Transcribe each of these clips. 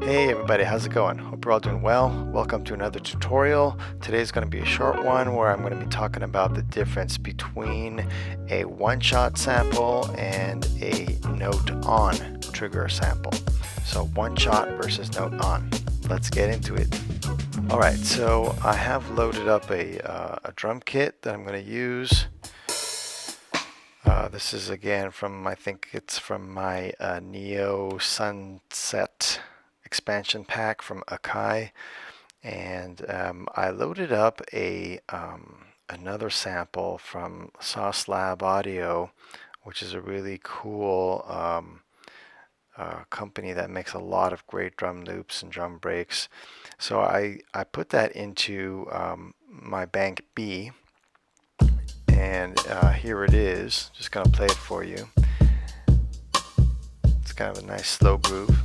Hey everybody, how's it going? Hope you're all doing well. Welcome to another tutorial. Today's going to be a short one where I'm going to be talking about the difference between a one-shot sample and a note-on trigger sample. So one-shot versus note-on. Let's get into it. Alright, so I have loaded up a drum kit that I'm going to use. This is again from, I think it's from my NeoSunset expansion pack from Akai, and I loaded up another sample from SauceLab Audio, which is a really cool company that makes a lot of great drum loops and drum breaks. So I put that into my bank B, and here it is. Just gonna play it for you. It's kind of a nice slow groove.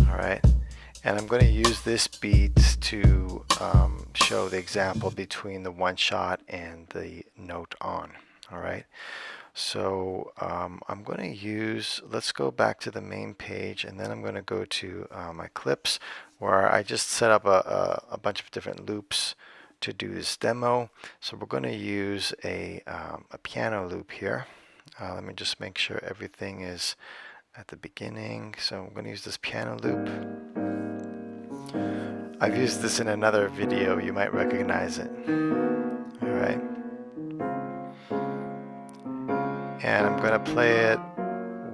Alright, and I'm going to use this beat to show the example between the one shot and the note on. Alright, so I'm going to use, let's go back to the main page, and then I'm going to go to my clips where I just set up a bunch of different loops to do this demo. So we're going to use a piano loop here. Let me just make sure everything is at the beginning. So I'm going to use this piano loop. I've used this in another video, you might recognize it. Alright. And I'm going to play it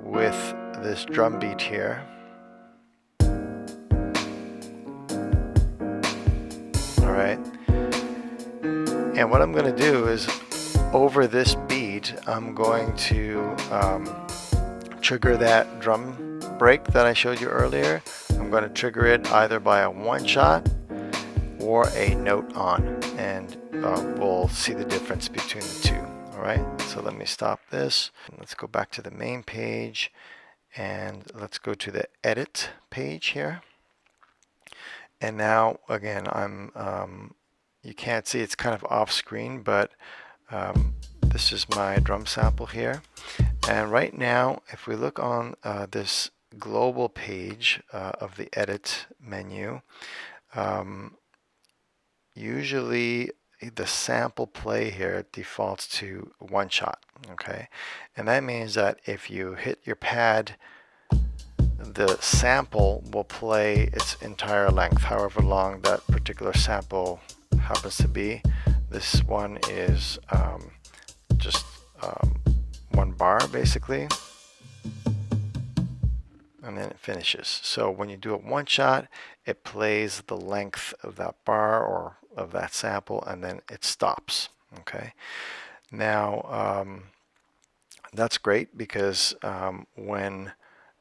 with this drum beat here. Alright. And what I'm going to do is, over this beat, I'm going to trigger that drum break that I showed you earlier. I'm going to trigger it either by a one shot or a note on, and we'll see the difference between the two. Alright, so let me stop this. Let's go back to the main page, and let's go to the edit page here. And now again, you can't see, it's kind of off screen, but this is my drum sample here. And right now, if we look on this global page of the edit menu, usually the sample play here defaults to one shot. Okay, and that means that if you hit your pad, the sample will play its entire length, however long that particular sample happens to be. This one is just one bar basically, and then it finishes. So when you do a one shot, it plays the length of that bar or of that sample, and then it stops. Okay, now that's great because when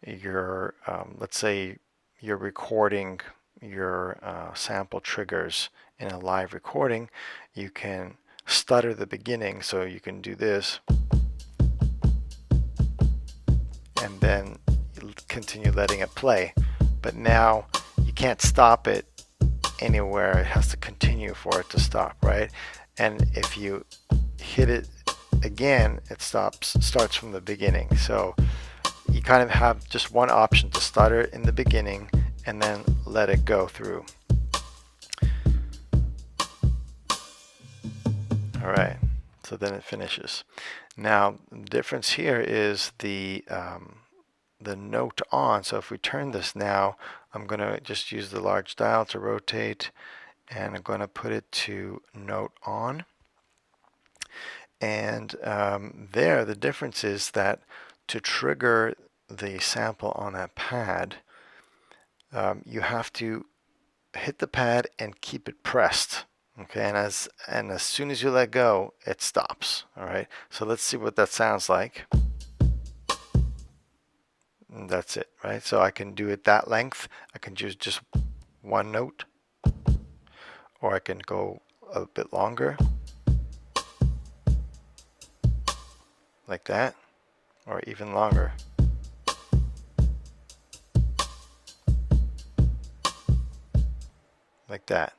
you're let's say you're recording your sample triggers in a live recording, you can stutter the beginning, so you can do this and then continue letting it play. But now you can't stop it anywhere, it has to continue for it to stop, right? And if you hit it again, it starts from the beginning. So you kind of have just one option: to stutter in the beginning and then let it go through. Alright, so then it finishes. Now the difference here is the note on. So if we turn this now, I'm going to just use the large dial to rotate, and I'm going to put it to note on. And there the difference is that to trigger the sample on that pad, you have to hit the pad and keep it pressed. Okay, and as soon as you let go, it stops. All right, so let's see what that sounds like. And that's it, right? So I can do it that length. I can use just one note, or I can go a bit longer, like that, or even longer. Like that.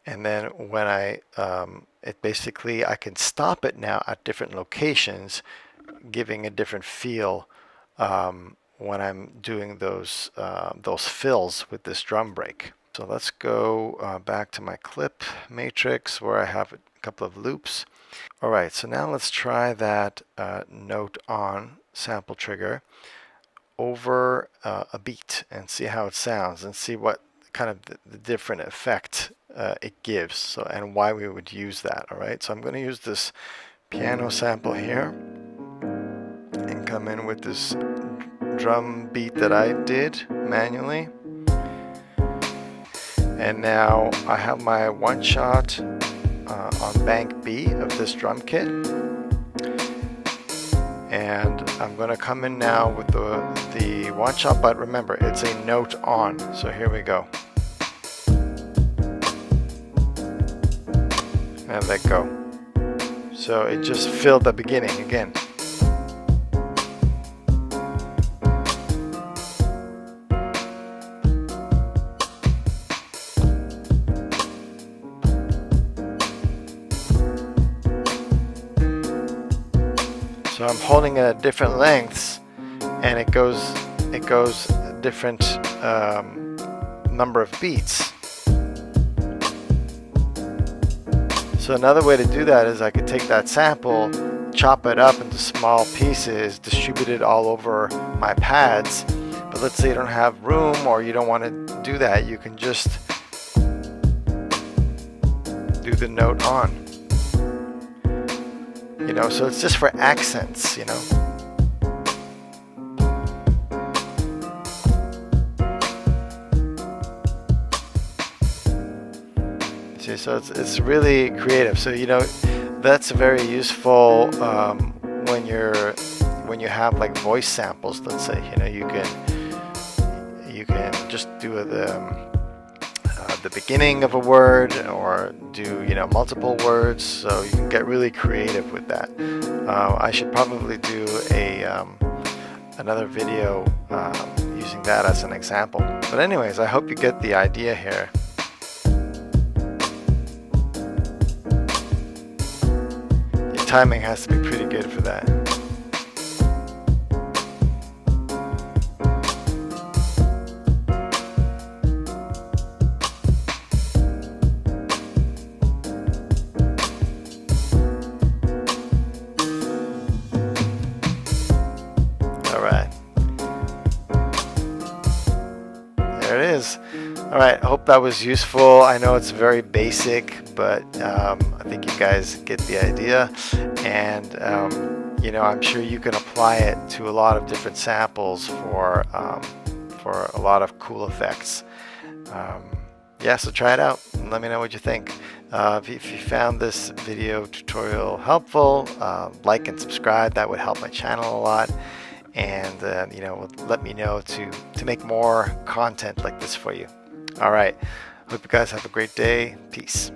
And then when I can stop it now at different locations, giving a different feel when I'm doing those fills with this drum break. So let's go back to my clip matrix where I have a couple of loops. All right, so now let's try that note on sample trigger over a beat and see how it sounds and see what kind of the different effect it gives, so and why we would use that. All right, so I'm going to use this piano sample here and come in with this drum beat that I did manually, and now I have my one shot on bank B of this drum kit, and I'm going to come in now with the one shot, but remember it's a note on, so here we go, and let go. So it just filled the beginning again. So I'm holding it at different lengths, and it goes a different number of beats. So another way to do that is I could take that sample, chop it up into small pieces, distribute it all over my pads. But let's say you don't have room or you don't want to do that, you can just do the note on. You know, so it's just for accents, you know. See, so it's really creative. So you know, that's very useful when you have like voice samples. Let's say, you know, you can just do the beginning of a word, or do, you know, multiple words, so you can get really creative with that. I should probably do another video using that as an example. But anyways, I hope you get the idea here. Your timing has to be pretty good for that. There it is. All right, I hope that was useful. I know it's very basic, but I think you guys get the idea. And you know, I'm sure you can apply it to a lot of different samples for a lot of cool effects. Yeah, so try it out and let me know what you think. If you found this video tutorial helpful, like and subscribe. That would help my channel a lot. And you know, let me know to make more content like this for you. All right, hope you guys have a great day. Peace.